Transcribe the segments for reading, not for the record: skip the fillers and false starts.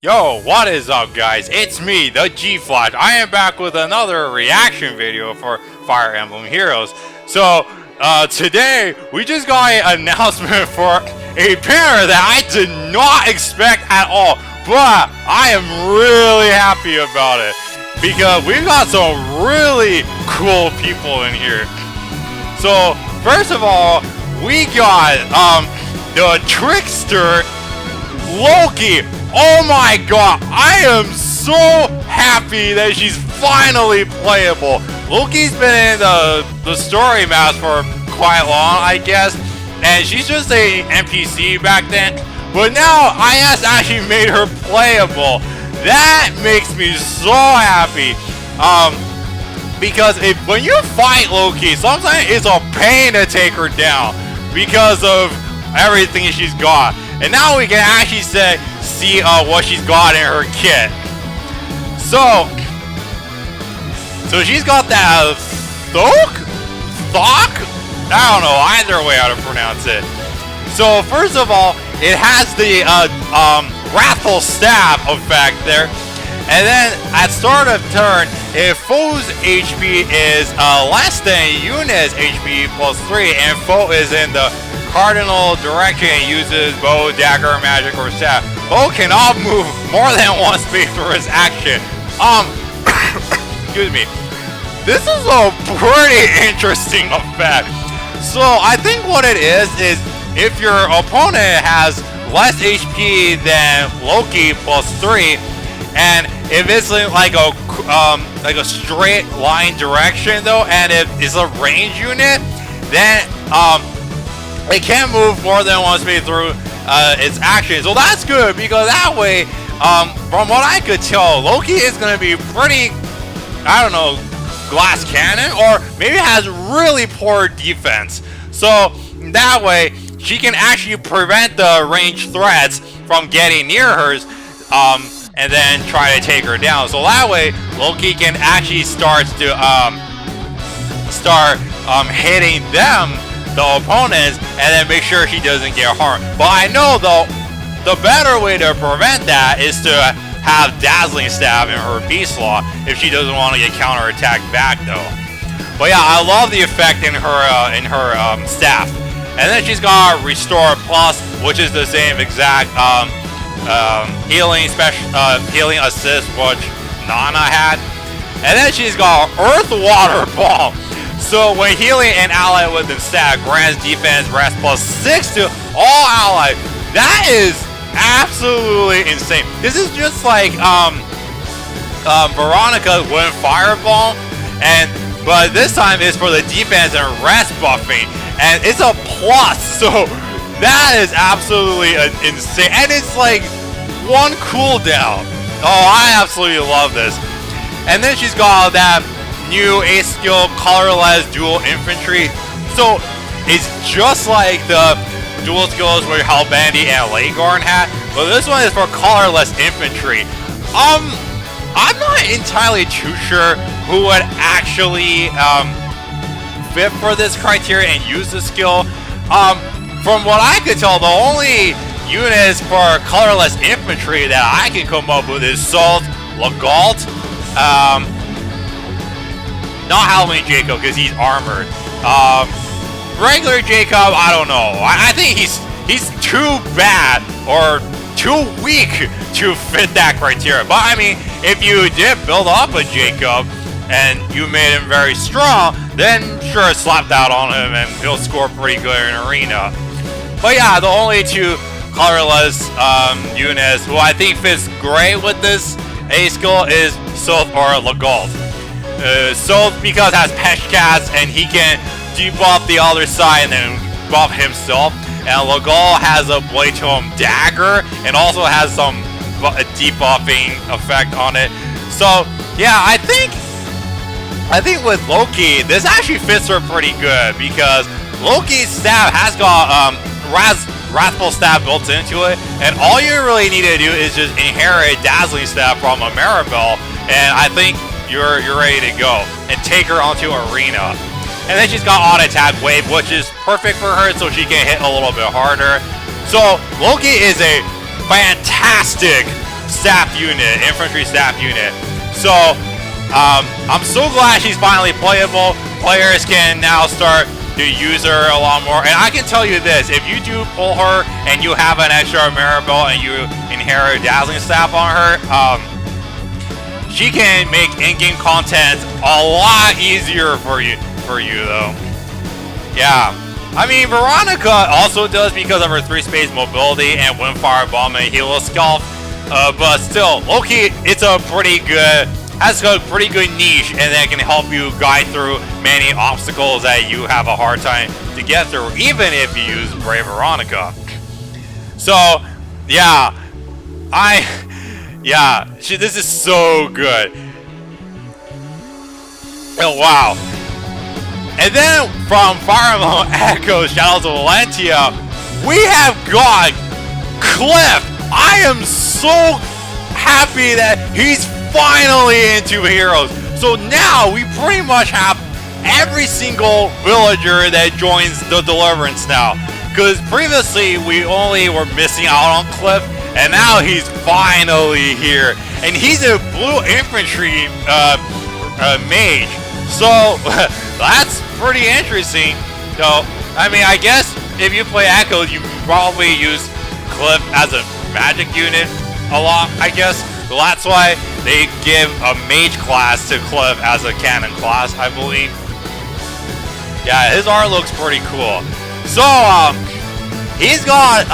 Yo, what is up guys? It's me, the G-Flash. I am back with another reaction video for Fire Emblem Heroes. So, today, we just got an announcement for a banner that I did not expect at all. But, I am really happy about it. Because we've got some really cool people in here. So, first of all, we got, the Trickster Loki. Oh my god, I am so happy that she's finally playable. Loki's been in the story maps for quite long, I guess, and she's just a NPC back then, but now IS actually made her playable. That makes me so happy, because when you fight Loki, sometimes it's a pain to take her down because of everything she's got. And now we can actually see what she's got in her kit. So she's got that Thok? I don't know either way how to pronounce it. So first of all, it has the Wrathful Stab effect there. And then at start of turn, if foe's HP is less than unit's HP plus 3 and foe is in the cardinal direction and uses bow, dagger, magic, or staff, foe cannot move more than one space for his action. Excuse me. This is a pretty interesting effect. So I think what it is if your opponent has less HP than Loki plus 3, and if it's like a straight line direction though, and if it's a range unit, then it can't move more than one space through its action. So that's good, because that way, from what I could tell, Loki is going to be pretty, I don't know, glass cannon, or maybe has really poor defense. So that way, she can actually prevent the ranged threats from getting near hers, and then try to take her down. So that way, Loki can actually start hitting them, the opponents, and then make sure she doesn't get harmed. But I know though, the better way to prevent that is to have Dazzling Stab in her Beast Law if she doesn't want to get counterattacked back though. But yeah, I love the effect in her staff. And then she's got Restore Plus, which is the same exact healing assist which Nana had. And then she's got Earth Water Bomb. So when healing an ally with the stat grants defense rest plus 6 to all allies. That is absolutely insane. This is just like Veronica's Wind Fireball, but this time it's for the defense and rest buffing, and it's a plus. So that is absolutely insane, and it's like one cooldown. Oh, I absolutely love this. And then she's got that new ace skill, colorless dual infantry. So it's just like the dual skills where Halbandi and Leghorn had, but this one is for colorless infantry. I'm not entirely too sure who would actually fit for this criteria and use the skill. From what I could tell, the only units for colorless infantry that I can come up with is Salt, Legault, not Halloween Jacob, because he's armored. Regular Jacob, I don't know. I think he's too bad or too weak to fit that criteria. But I mean, if you did build up a Jacob and you made him very strong, then sure, slap that on him and he'll score pretty good in Arena. But yeah, the only two colorless units who I think fits great with this A skill is Sylph or Legault. Sylph because has Peshcats and he can debuff the other side and then buff himself. And Legault has a Blade to him dagger and also has some debuffing effect on it. So yeah, I think with Loki, this actually fits her pretty good, because Loki's staff has got Wrathful Stab built into it, and all you really need to do is just inherit Dazzling Stab from a Maribel, and I think you're ready to go and take her onto Arena. And then she's got Auto Attack Wave, which is perfect for her, so she can hit a little bit harder. So Loki is a fantastic staff unit, infantry staff unit. So I'm so glad she's finally playable. Players can now start to use her a lot more. And I can tell you this, if you do pull her and you have an extra Maribel and you inherit Dazzling Staff on her, she can make in-game content a lot easier for you though. Yeah. I mean, Veronica also does because of her 3-space mobility and Windfire Bomb and Helo Scalp. But still, Loki, it's a pretty good, has a pretty good niche, and that can help you guide through many obstacles that you have a hard time to get through, even if you use Brave Veronica. So, yeah, this is so good. Oh, wow. And then from Fire Emblem Echoes, Shadows of Valentia, we have got Cliff. I am so happy that he's finally into Heroes. So now we pretty much have every single villager that joins the Deliverance now. Because previously we only were missing out on Cliff, and now he's finally here. And he's a blue infantry mage. So that's pretty interesting. So, I mean, I guess if you play Echoes, you probably use Cliff as a magic unit a lot, I guess. So that's why they give a mage class to Cliff as a cannon class, I believe. Yeah, his art looks pretty cool. So, he's got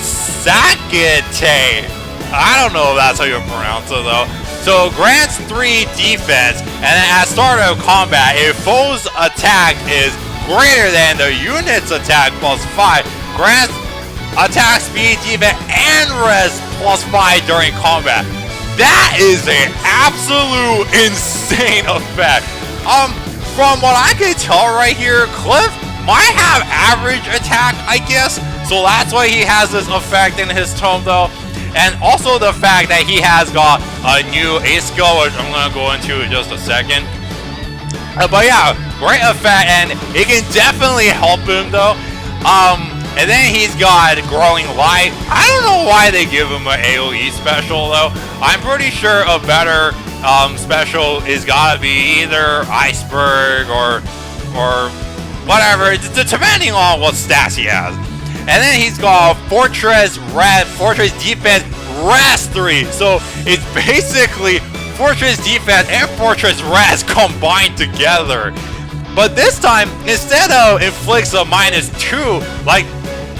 Sakate. I don't know if that's how you pronounce it though. So grants 3 defense, and then at start of combat, if foe's attack is greater than the unit's attack plus 5, grants attack speed, defense, and res plus 5 during combat. That is an absolute insane effect. From what I can tell right here, Cliff might have average attack, I guess. So that's why he has this effect in his tome though. And also the fact that he has got a new ace skill, which I'm going to go into in just a second. But yeah, great effect, and it can definitely help him though. And then he's got Growing Light. I don't know why they give him an AoE special though. I'm pretty sure a better special is gotta be either Iceberg or whatever, depending on what stats he has. And then he's got Fortress Defense Res 3. So it's basically Fortress Defense and Fortress Res combined together. But this time, instead of inflicts a -2 like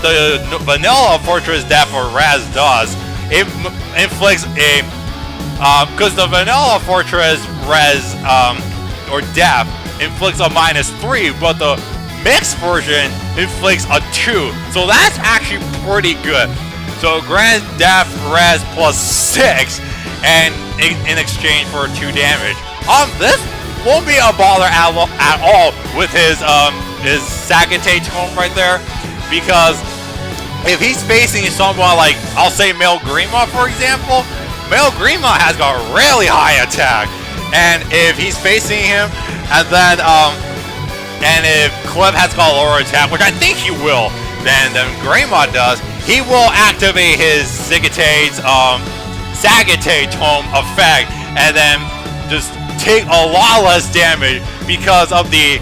the vanilla Fortress Def or Res does, it inflicts a because the vanilla Fortress Res or Def inflicts a -3, but the mixed version inflicts a 2, so that's actually pretty good. So Grand Def Res plus 6, and in exchange for 2 damage. This won't be a bother at all with his Sakate tome right there, because if he's facing someone like, I'll say Male Grima for example, Male Grima has got really high attack, and if he's facing him, and then and if Cliff has got lower attack, which I think he will, than Greymon does, he will activate his Sakate tome effect, and then just take a lot less damage because of the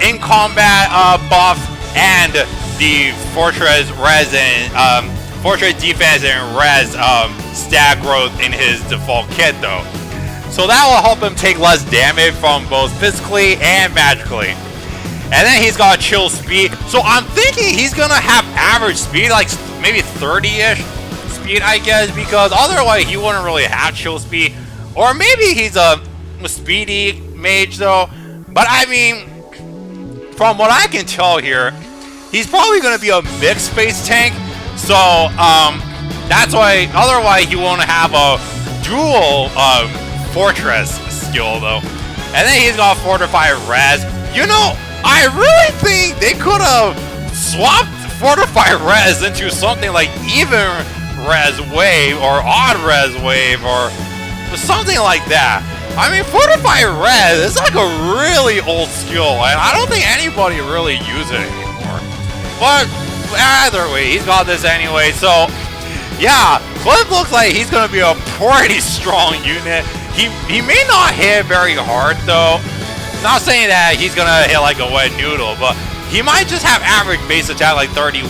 in-combat buff and the Fortress Res and Fortress Defense and Res stat growth in his default kit though. So that will help him take less damage from both physically and magically. And then he's got chill speed. So I'm thinking he's gonna have average speed, like maybe 30-ish speed, I guess, because otherwise he wouldn't really have chill speed. Or maybe he's a speedy mage though. But I mean, from what I can tell here, he's probably gonna be a mixed space tank. So that's why otherwise he won't have a dual fortress skill though. And then he's got Fortify Res. You know, I really think they could have swapped Fortify Res into something like Even Res Wave or Odd Res Wave or something like that. I mean, Fortify Res is like a really old skill, and I don't think anybody really uses it anymore. But either way, he's got this anyway. So yeah, Cliff looks like he's gonna be a pretty strong unit. He may not hit very hard though. Not saying that he's gonna hit like a wet noodle, but he might just have average base attack like 31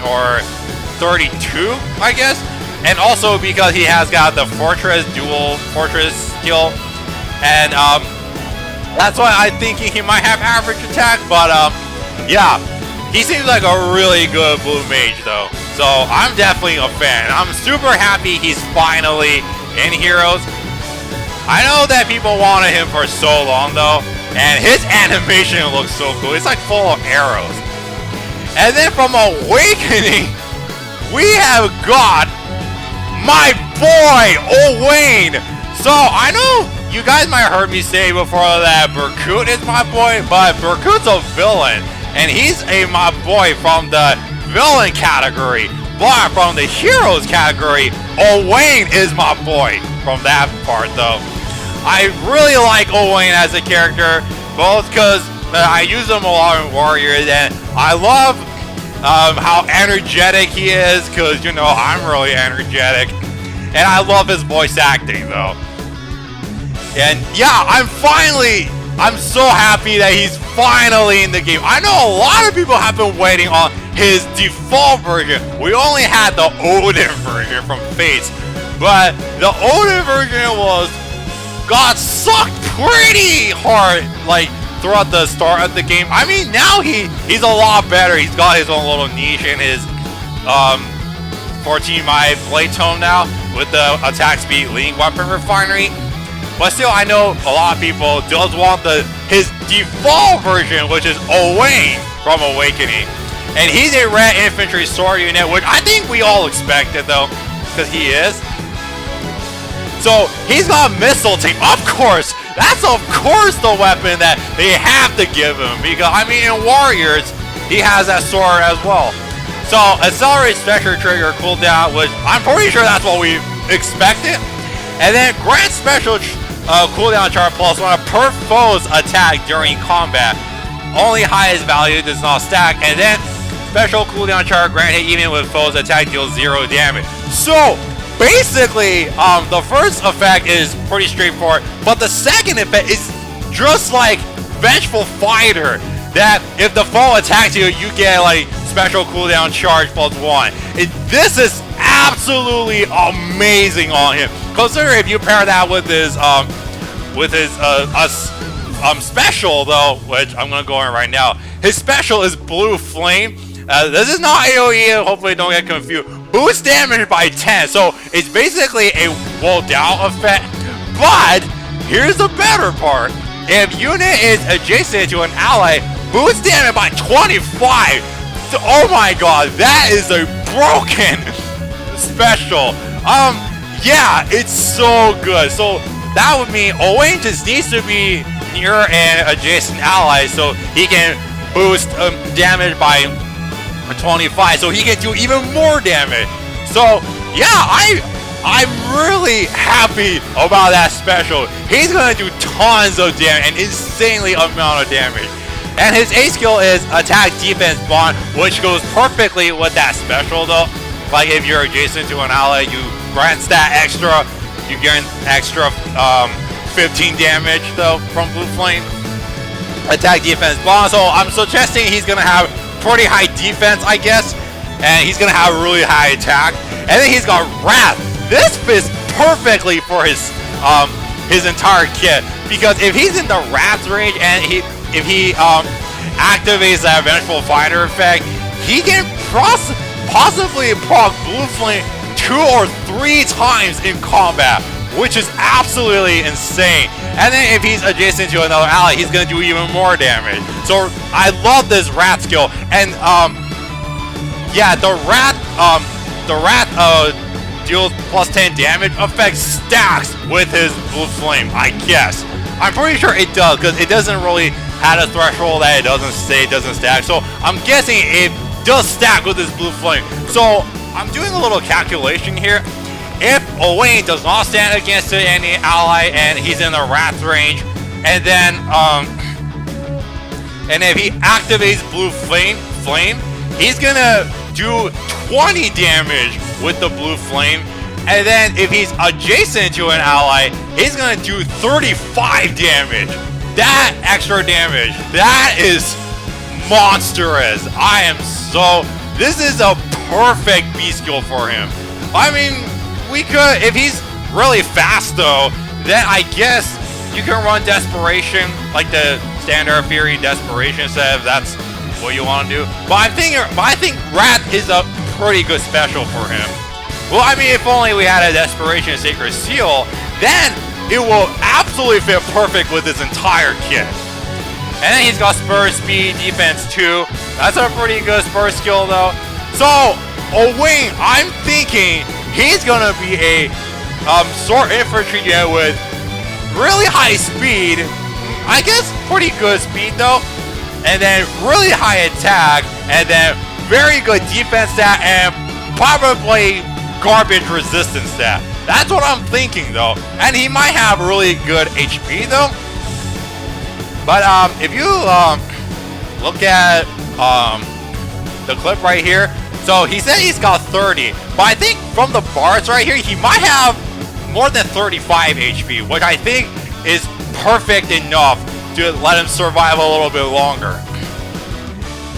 or 32, I guess. And also because he has got the dual fortress skill, and that's why I'm thinking he might have average attack. But yeah, he seems like a really good blue mage though. So I'm definitely a fan. I'm super happy he's finally in Heroes. I know that people wanted him for so long though, and his animation looks so cool. It's like full of arrows. And then from Awakening, we have got my boy, Owain. So I know you guys might have heard me say before that Berkut is my boy, but Berkut's a villain, and he's my boy from the villain category. But from the heroes category, Owain is my boy from that part though. I really like Owain as a character, both because I use him a lot in Warriors, and I love how energetic he is, because, you know, I'm really energetic. And I love his voice acting, though. And, yeah, I'm so happy that he's finally in the game. I know a lot of people have been waiting on his default version. We only had the Odin version from Fates, but the Odin version got sucked pretty hard, like, throughout the start of the game. I mean, now he's a lot better. He's got his own little niche in his 14-my blade tome now with the attack speed leading weapon refinery. But still, I know a lot of people just want his default version, which is Owain from Awakening. And he's a red infantry sword unit, which I think we all expected though, because he is. So he's got missile team, of course. That's of course the weapon that they have to give him, because I mean in Warriors he has that sword as well. So accelerate special trigger cooldown, which I'm pretty sure that's what we expected. And then grant special cooldown chart plus one per foe's attack during combat. Only highest value does not stack. And then special cooldown chart granted even with foe's attack deals 0 damage. So basically, the first effect is pretty straightforward, but the second effect is just like Vengeful Fighter, that if the foe attacks you, you get like special cooldown charge plus 1. This is absolutely amazing on him. Consider if you pair that with his special though, which I'm gonna go in right now. His special is Blue Flame. This is not AoE, hopefully don't get confused. Boost damage by 10, so it's basically a roll down effect. But here's the better part: if unit is adjacent to an ally, boost damage by 25. So, oh my god, that is a broken special. Yeah, it's so good. So that would mean Owain just needs to be near an adjacent ally, so he can boost damage by 25, so he can do even more damage. So yeah, I'm really happy about that special. He's gonna do tons of damage, an insanely amount of damage. And his A skill is attack defense bond, which goes perfectly with that special though. Like if you're adjacent to an ally, you grant that extra, you get an extra 15 damage though from Blue Flame. Attack defense bond, so I'm suggesting he's gonna have pretty high defense, I guess, and he's gonna have really high attack. And then he's got Wrath. This fits perfectly for his entire kit, because if he's in the Wrath range and if he activates that Vengeful Fighter effect, he can possibly proc Blue Flame 2 or 3 times in combat, which is absolutely insane. And then if he's adjacent to another ally, he's gonna do even more damage. So I love this Wrath skill. And yeah, the Wrath deals plus 10 damage effect stacks with his Blue Flame, I guess. I'm pretty sure it does, because it doesn't really have a threshold that it doesn't stack. So I'm guessing it does stack with his Blue Flame. So I'm doing a little calculation here. If Owain does not stand against any ally and he's in the Wrath range, and then and if he activates Blue Flame, he's gonna do 20 damage with the blue flame. And then if he's adjacent to an ally, he's gonna do 35 damage. That extra damage, that is monstrous. This is a perfect B skill for him. I mean, we could, if he's really fast though, then I guess you can run Desperation, like the standard Fury Desperation set if that's what you want to do. But I think Wrath is a pretty good special for him. Well, I mean, if only we had a Desperation Sacred Seal, then it will absolutely fit perfect with his entire kit. And then he's got Spur Speed, Defense 2. That's a pretty good Spur skill though. So, Owain, I'm thinking he's gonna be a Sword Infantry unit with really high speed. I guess pretty good speed though. And then really high attack. And then very good defense stat and probably garbage resistance stat. That's what I'm thinking though. And he might have really good HP though. But if you look at the clip right here, so he said he's got 30, but I think from the bars right here, he might have more than 35 HP, which I think is perfect enough to let him survive a little bit longer.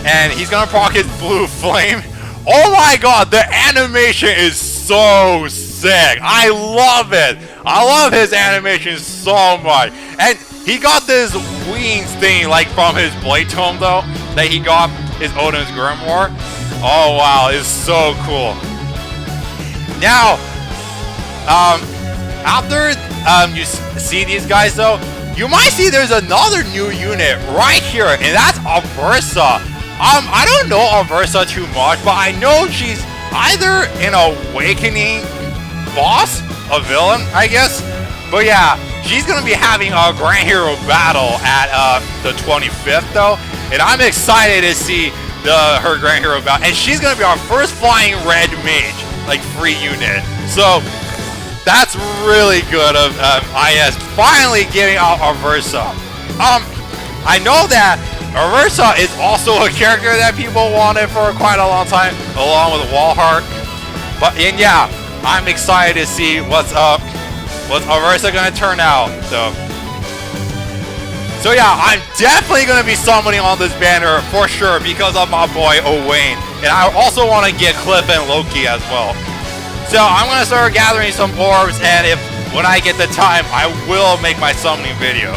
And he's gonna proc his blue flame. Oh my god, the animation is so sick. I love it. I love his animation so much. And he got this wings thing like from his Blade Tome though, that he got his Odin's Grimoire. Oh wow, it's so cool. Now, after you see these guys though, you might see there's another new unit right here, and that's Aversa. I don't know Aversa too much, but I know she's either an Awakening boss, a villain, I guess. But yeah, she's gonna be having a Grand Hero battle at the 25th though, and I'm excited to see her Grand Hero battle. And she's gonna be our first flying red mage, like free unit. So that's really good of IS finally getting out Aversa. I know that Aversa is also a character that people wanted for quite a long time, along with Walhart. And yeah, I'm excited to see what's Aversa gonna turn out. So yeah, I'm definitely gonna be summoning on this banner for sure because of my boy Owain, and I also want to get Cliff and Loki as well. So I'm gonna start gathering some orbs, and when I get the time, I will make my summoning video.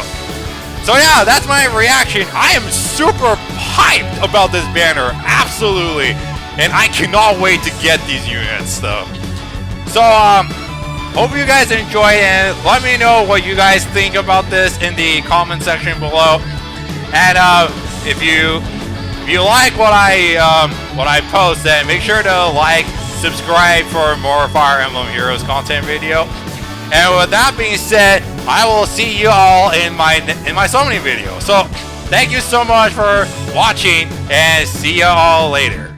So yeah, that's my reaction. I am super hyped about this banner, absolutely. And I cannot wait to get these units though. So hope you guys enjoyed, and let me know what you guys think about this in the comment section below. And if you like what I post, then make sure to like, subscribe for more Fire Emblem Heroes content video. And with that being said, I will see you all in my summoning video. So thank you so much for watching, and see you all later.